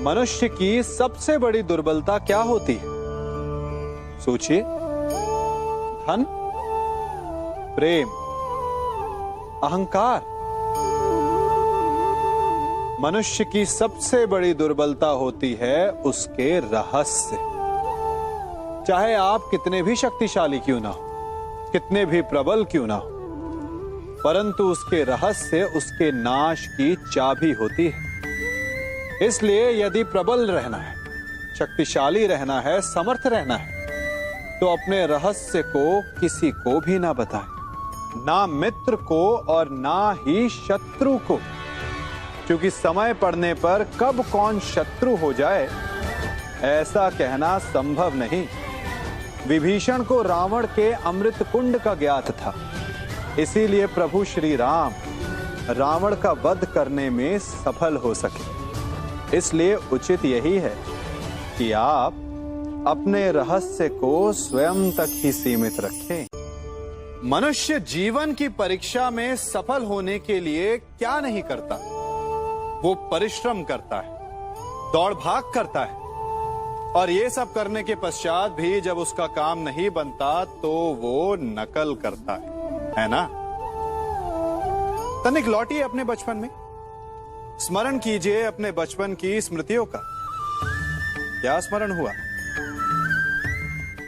मनुष्य की सबसे बड़ी दुर्बलता क्या होती है? सोचिए। धन, प्रेम, अहंकार। मनुष्य की सबसे बड़ी दुर्बलता होती है उसके रहस्य। चाहे आप कितने भी शक्तिशाली क्यों ना हो, कितने भी प्रबल क्यों ना हो, परंतु उसके रहस्य उसके नाश की चाबी होती है। इसलिए यदि प्रबल रहना है, शक्तिशाली रहना है, समर्थ रहना है, तो अपने रहस्य को किसी को भी ना बताएं, ना मित्र को और ना ही शत्रु को, क्योंकि समय पड़ने पर कब कौन शत्रु हो जाए ऐसा कहना संभव नहीं। विभीषण को रावण के अमृत कुंड का ज्ञात था, इसीलिए प्रभु श्री राम रावण का वध करने में सफल हो सके। इसलिए उचित यही है कि आप अपने रहस्य को स्वयं तक ही सीमित रखें। मनुष्य जीवन की परीक्षा में सफल होने के लिए क्या नहीं करता? वो परिश्रम करता है, दौड़ भाग करता है, और ये सब करने के पश्चात भी जब उसका काम नहीं बनता तो वो नकल करता है ना? तनिक लौटिए अपने बचपन में, स्मरण कीजिए अपने बचपन की स्मृतियों का। क्या स्मरण हुआ?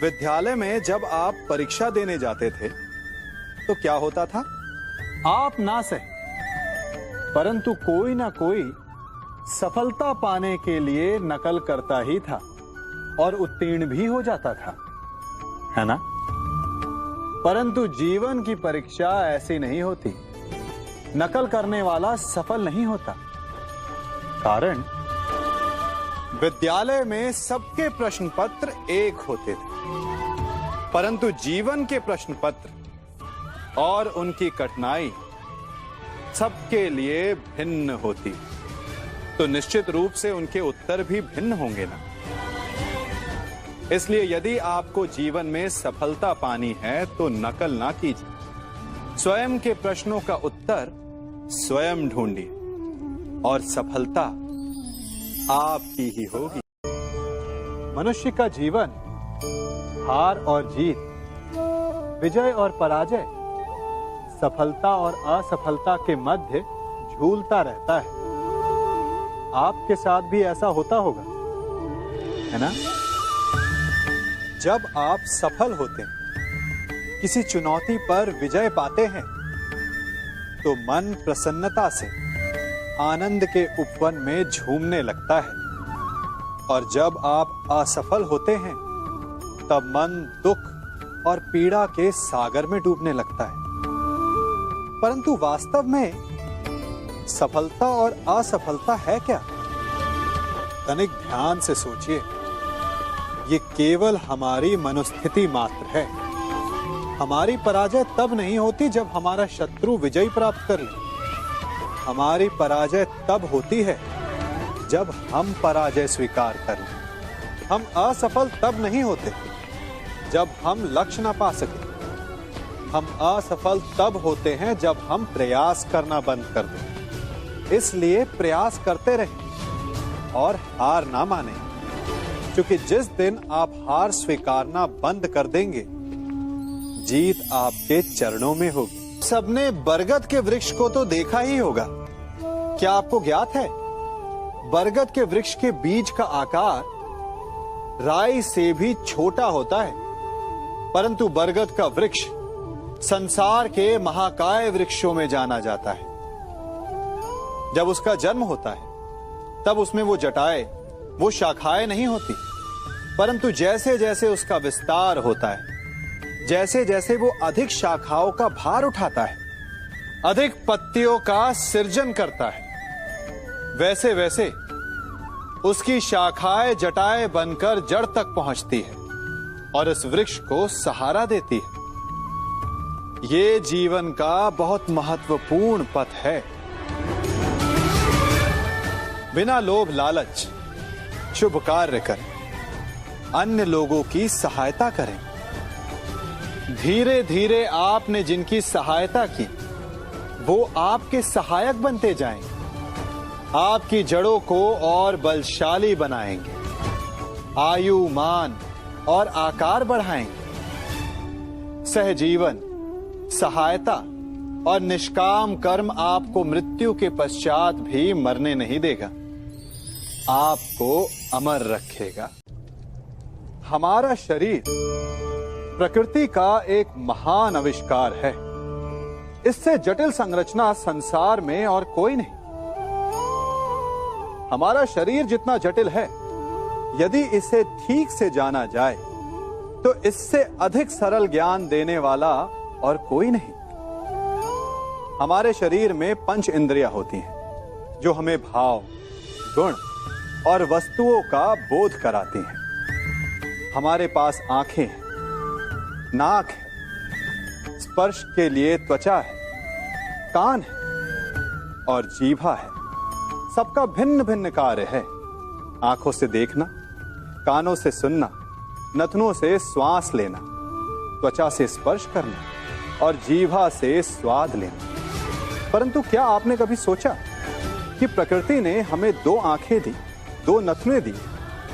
विद्यालय में जब आप परीक्षा देने जाते थे तो क्या होता था? आप ना सहे, परंतु कोई ना कोई सफलता पाने के लिए नकल करता ही था और उत्तीर्ण भी हो जाता था, है ना? परंतु जीवन की परीक्षा ऐसी नहीं होती। नकल करने वाला सफल नहीं होता। कारण विद्यालय में सबके प्रश्न पत्र एक होते थे, परंतु जीवन के प्रश्न पत्र और उनकी कठिनाई सबके लिए भिन्न होती, तो निश्चित रूप से उनके उत्तर भी भिन्न होंगे ना। इसलिए यदि आपको जीवन में सफलता पानी है तो नकल ना कीजिए, स्वयं के प्रश्नों का उत्तर स्वयं ढूंढिए और सफलता आपकी ही होगी। मनुष्य का जीवन हार और जीत, विजय और पराजय, सफलता और असफलता के मध्य झूलता रहता है। आपके साथ भी ऐसा होता होगा, है ना? जब आप सफल होते हैं, किसी चुनौती पर विजय पाते हैं, तो मन प्रसन्नता से आनंद के उपवन में झूमने लगता है, और जब आप असफल होते हैं तब मन दुख और पीड़ा के सागर में डूबने लगता है। परंतु वास्तव में सफलता और असफलता है क्या? तनिक ध्यान से सोचिए। ये केवल हमारी मनोस्थिति मात्र है। हमारी पराजय तब नहीं होती जब हमारा शत्रु विजय प्राप्त कर ले। हमारी पराजय तब होती है जब हम पराजय स्वीकार कर लें। हम असफल तब नहीं होते जब हम लक्ष्य ना पा सके। हम असफल तब होते हैं जब हम प्रयास करना बंद कर दें। इसलिए प्रयास करते रहें और हार ना माने, क्योंकि जिस दिन आप हार स्वीकारना बंद कर देंगे, जीत आपके चरणों में होगी। सबने बरगद के वृक्ष को तो देखा ही होगा। क्या आपको ज्ञात है, बरगद के वृक्ष के बीज का आकार राई से भी छोटा होता है, परंतु बरगद का वृक्ष संसार के महाकाय वृक्षों में जाना जाता है। जब उसका जन्म होता है तब उसमें वो जटाएं, वो शाखाएं नहीं होती, परंतु जैसे जैसे उसका विस्तार होता है, जैसे जैसे वो अधिक शाखाओं का भार उठाता है, अधिक पत्तियों का सृजन करता है, वैसे वैसे उसकी शाखाएं जटाएं बनकर जड़ तक पहुंचती है और इस वृक्ष को सहारा देती है। ये जीवन का बहुत महत्वपूर्ण पथ है। बिना लोभ लालच शुभ कार्य करें, अन्य लोगों की सहायता करें। धीरे धीरे आपने जिनकी सहायता की वो आपके सहायक बनते जाएं। आपकी जड़ों को और बलशाली बनाएंगे, आयु, मान और आकार बढ़ाएंगे। सहजीवन, सहायता और निष्काम कर्म आपको मृत्यु के पश्चात भी मरने नहीं देगा, आपको अमर रखेगा। हमारा शरीर प्रकृति का एक महान आविष्कार है। इससे जटिल संरचना संसार में और कोई नहीं। हमारा शरीर जितना जटिल है, यदि इसे ठीक से जाना जाए तो इससे अधिक सरल ज्ञान देने वाला और कोई नहीं। हमारे शरीर में 5 इंद्रियां होती हैं जो हमें भाव, गुण और वस्तुओं का बोध कराती हैं। हमारे पास आंखें हैं, नाक है, स्पर्श के लिए त्वचा है, कान है और जीभा है। सबका भिन्न भिन्न कार्य है। आंखों से देखना, कानों से सुनना, नथनों से श्वास लेना, त्वचा से स्पर्श करना और जीभा से स्वाद लेना। परंतु क्या आपने कभी सोचा कि प्रकृति ने हमें 2 आंखें दी, 2 नथने दी,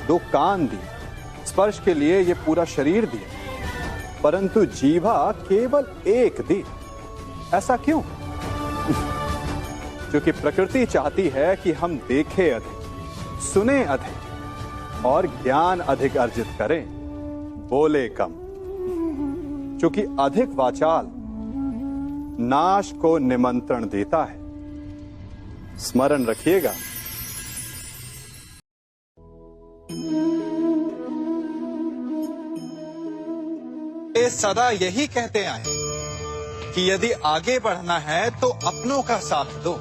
2 कान दी, स्पर्श के लिए ये पूरा शरीर दिया, परंतु जीभा केवल 1 दी? ऐसा क्यों? क्योंकि प्रकृति चाहती है कि हम देखें अधिक, सुने अधिक और ज्ञान अधिक अर्जित करें, बोले कम। क्योंकि अधिक वाचाल नाश को निमंत्रण देता है। स्मरण रखिएगा। ये सदा यही कहते आए कि यदि आगे बढ़ना है तो अपनों का साथ दो।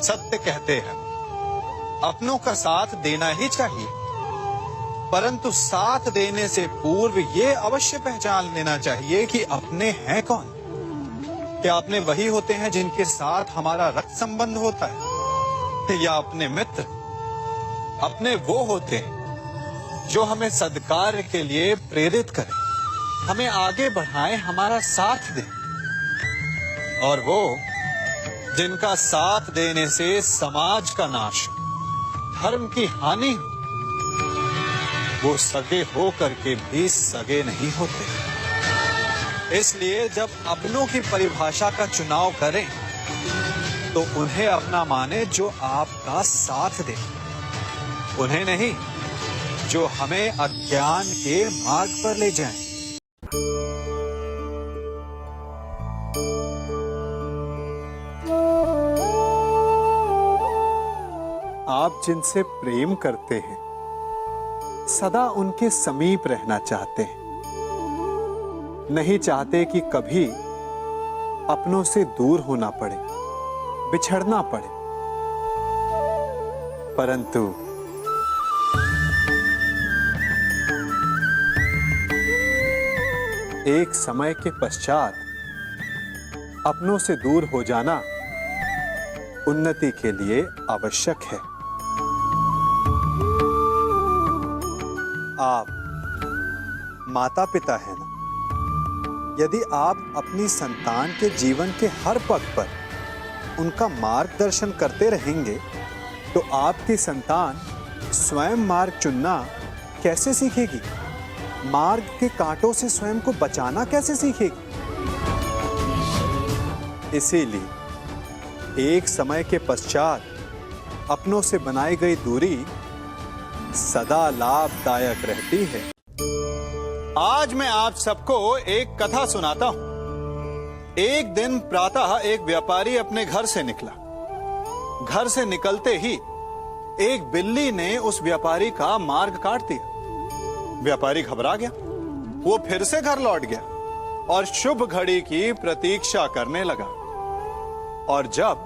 सत्य कहते हैं, अपनों का साथ देना ही चाहिए, परंतु साथ देने से पूर्व ये अवश्य पहचान लेना चाहिए कि अपने हैं कौन। क्या अपने वही होते हैं जिनके साथ हमारा रक्त संबंध होता है, या अपने मित्र? अपने वो होते हैं जो हमें सद्कार्य के लिए प्रेरित करें, हमें आगे बढ़ाएं, हमारा साथ दें। और वो जिनका साथ देने से समाज का नाश, धर्म की हानि हो, वो सगे हो करके भी सगे नहीं होते। इसलिए जब अपनों की परिभाषा का चुनाव करें तो उन्हें अपना माने जो आपका साथ दे, उन्हें नहीं जो हमें अज्ञान के मार्ग पर ले जाएं। आप जिनसे प्रेम करते हैं, सदा उनके समीप रहना चाहते हैं, नहीं चाहते कि कभी अपनों से दूर होना पड़े, बिछड़ना पड़े। परंतु एक समय के पश्चात अपनों से दूर हो जाना उन्नति के लिए आवश्यक है। आप माता पिता हैं ना? यदि आप अपनी संतान के जीवन के हर पग पर उनका मार्गदर्शन करते रहेंगे तो आपकी संतान स्वयं मार्ग चुनना कैसे सीखेगी? मार्ग के कांटों से स्वयं को बचाना कैसे सीखेगी? इसीलिए एक समय के पश्चात अपनों से बनाई गई दूरी सदा लाभदायक रहती है। आज मैं आप सबको एक कथा सुनाता हूं। एक दिन प्रातः एक व्यापारी अपने घर से निकला। घर से निकलते ही एक बिल्ली ने उस व्यापारी का मार्ग काट दिया। व्यापारी घबरा गया। वो फिर से घर लौट गया और शुभ घड़ी की प्रतीक्षा करने लगा। और जब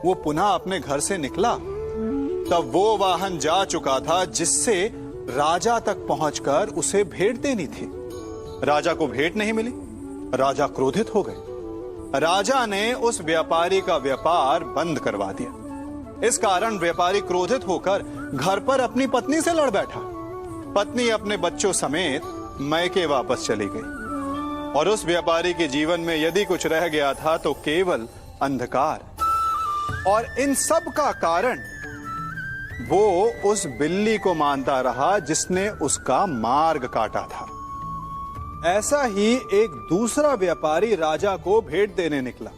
वो पुनः अपने घर से निकला तब वो वाहन जा चुका था जिससे राजा तक पहुंचकर उसे भेंट देनी थी। राजा को भेंट नहीं मिली। राजा क्रोधित हो गए। राजा ने उस व्यापारी का व्यापार बंद करवा दिया। इस कारण व्यापारी क्रोधित होकर घर पर अपनी पत्नी से लड़ बैठा। पत्नी अपने बच्चों समेत मैके वापस चली गई और उस व्यापारी के जीवन में यदि कुछ रह गया था तो केवल अंधकार, और इन सब का कारण वो उस बिल्ली को मानता रहा जिसने उसका मार्ग काटा था। ऐसा ही एक दूसरा व्यापारी राजा को भेंट देने निकला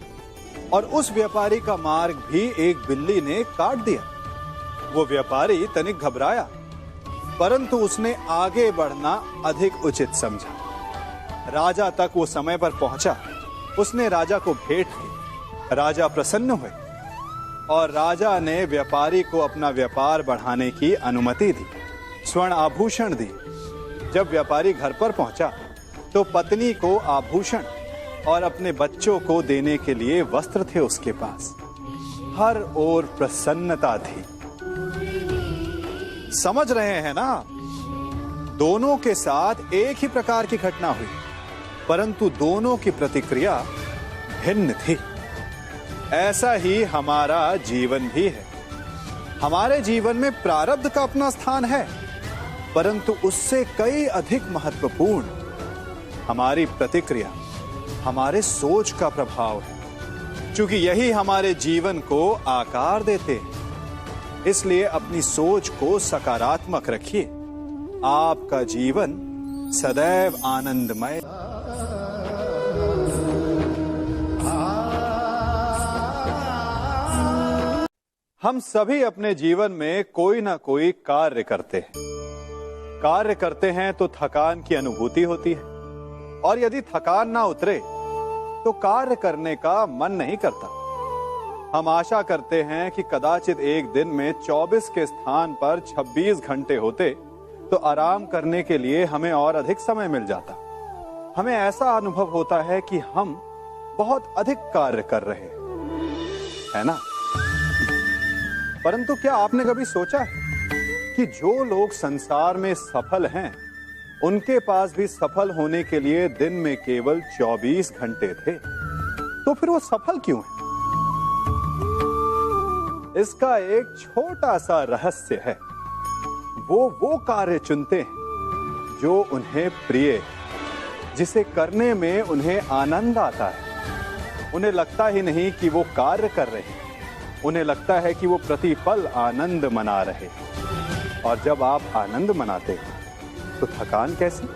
और उस व्यापारी का मार्ग भी एक बिल्ली ने काट दिया। वो व्यापारी तनिक घबराया, परंतु उसने आगे बढ़ना अधिक उचित समझा। राजा तक वो समय पर पहुंचा। उसने राजा को भेंट दी। राजा प्रसन्न हुए और राजा ने व्यापारी को अपना व्यापार बढ़ाने की अनुमति दी, स्वर्ण आभूषण दी। जब व्यापारी घर पर पहुंचा तो पत्नी को आभूषण और अपने बच्चों को देने के लिए वस्त्र थे उसके पास। हर ओर प्रसन्नता थी। समझ रहे हैं ना? दोनों के साथ एक ही प्रकार की घटना हुई, परंतु दोनों की प्रतिक्रिया भिन्न थी। ऐसा ही हमारा जीवन भी है। हमारे जीवन में प्रारब्ध का अपना स्थान है, परंतु उससे कई अधिक महत्वपूर्ण हमारी प्रतिक्रिया, हमारे सोच का प्रभाव है, क्योंकि यही हमारे जीवन को आकार देते हैं। इसलिए अपनी सोच को सकारात्मक रखिए। आपका जीवन सदैव आनंदमय। हम सभी अपने जीवन में कोई ना कोई कार्य करते हैं। कार्य करते हैं तो थकान की अनुभूति होती है, और यदि थकान ना उतरे तो कार्य करने का मन नहीं करता। हम आशा करते हैं कि कदाचित एक दिन में 24 के स्थान पर 26 घंटे होते तो आराम करने के लिए हमें और अधिक समय मिल जाता। हमें ऐसा अनुभव होता है कि हम बहुत अधिक कार्य कर रहे हैं, है ना? परंतु क्या आपने कभी सोचा है कि जो लोग संसार में सफल हैं, उनके पास भी सफल होने के लिए दिन में केवल 24 घंटे थे? तो फिर वो सफल क्यों हैं? इसका एक छोटा सा रहस्य है। वो कार्य चुनते हैं जो उन्हें प्रिय है, जिसे करने में उन्हें आनंद आता है। उन्हें लगता ही नहीं कि वो कार्य कर रहे हैं, उन्हें लगता है कि वो प्रतिपल आनंद मना रहे हैं। और जब आप आनंद मनाते हैं तो थकान कैसी?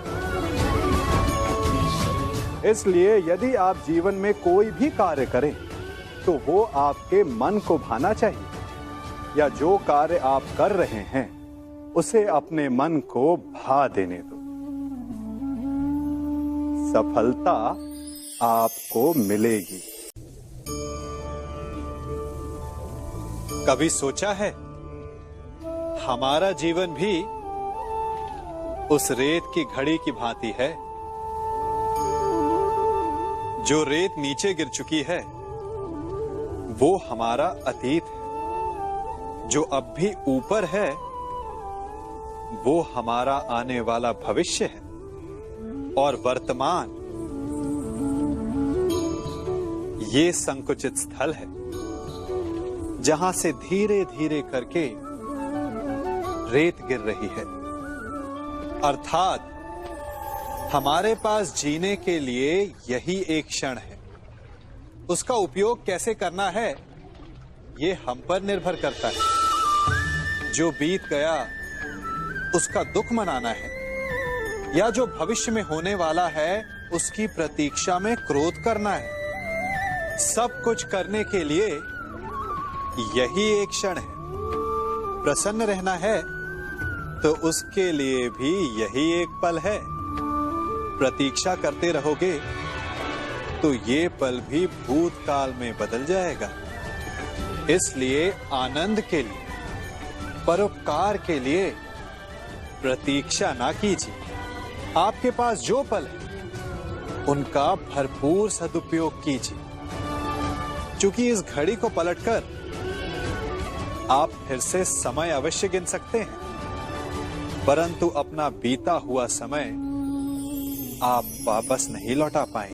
इसलिए यदि आप जीवन में कोई भी कार्य करें तो वो आपके मन को भाना चाहिए, या जो कार्य आप कर रहे हैं उसे अपने मन को भा देने दो। सफलता आपको मिलेगी। कभी सोचा है हमारा जीवन भी उस रेत की घड़ी की भांति है? जो रेत नीचे गिर चुकी है वो हमारा अतीत है, जो अब भी ऊपर है वो हमारा आने वाला भविष्य है, और वर्तमान ये संकुचित स्थल है जहां से धीरे धीरे करके रेत गिर रही है। अर्थात हमारे पास जीने के लिए यही एक क्षण है। उसका उपयोग कैसे करना है ये हम पर निर्भर करता है। जो बीत गया उसका दुख मनाना है, या जो भविष्य में होने वाला है उसकी प्रतीक्षा में क्रोध करना है। सब कुछ करने के लिए यही एक क्षण है। प्रसन्न रहना है तो उसके लिए भी यही एक पल है। प्रतीक्षा करते रहोगे तो ये पल भी भूतकाल में बदल जाएगा। इसलिए आनंद के लिए, परोपकार के लिए प्रतीक्षा ना कीजिए। आपके पास जो पल है उनका भरपूर सदुपयोग कीजिए, क्योंकि इस घड़ी को पलटकर आप फिर से समय अवश्य गिन सकते हैं, परंतु अपना बीता हुआ समय आप वापस नहीं लौटा पाएंगे।